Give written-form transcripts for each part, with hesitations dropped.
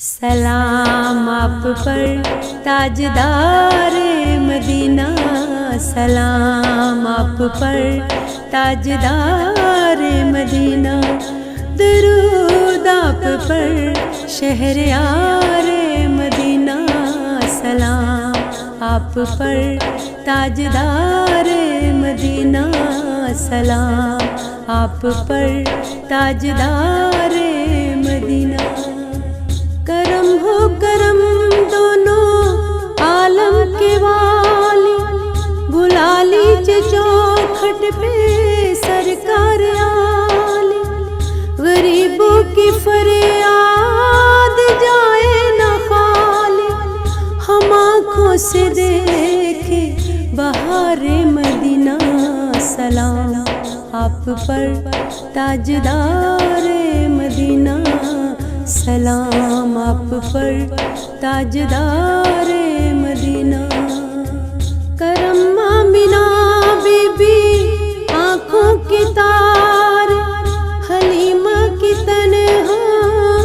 सलाम आप पर ताजदार मदीना, सलाम आप पर ताजदार मदीना। दरूद आप पर शहरयार मदीना, सलाम आप पर ताजदार मदीना, सलाम आप पर ताजदार मदीना। करम हो करम दोनों आलम के वाली, बुला लीजिए चौखट पे सरकार आली। गरीबों की फरियाद जाए न खाली, हम आँखों से देखे बहारे मदीना। सलाम आप पर ताजदार मदीना, सलाम आप पर ताजदार मदीना। करम आमिना बीबी आँखों की तार, हलीमा की तन्हाइयों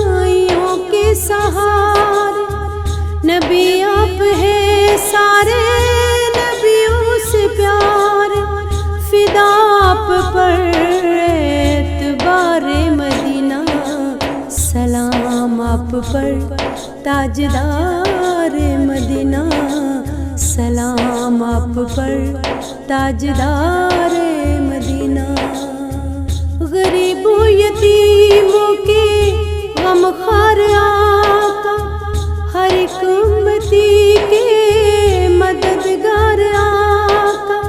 के सहारे। नबी आप है सारे नबियों से प्यार, फिदा आप पर एतबारे मदीना। सलाम आप पर ताजदार मदीना, सलाम आप पर ताजदार मदीना। गरीबों यतीमों के गमख्वार आका, हर एक उम्मती के मददगार आका।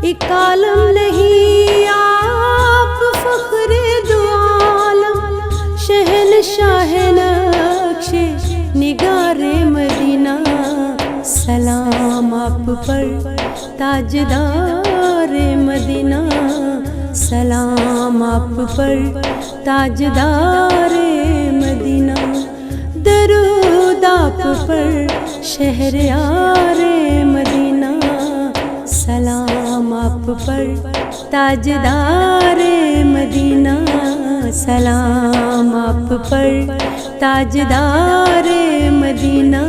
एक आलम नहीं आप फख्रे दो आलम, शहनशाह नक्शे निगारे मदीना। सलाम आप पर ताजदार मदीना, सलाम आप पर ताजदार मदीना। दरूद आप पर शहरयार मदीना, सलाम आप पर ताजदार मदीना। सलाम आप पर ताजदार मदीना,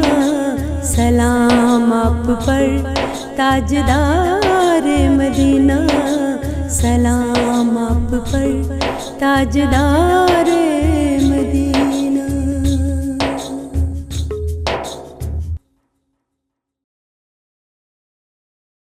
सलाम आप पर ताजदार मदीना, सलाम आप पर ताजदार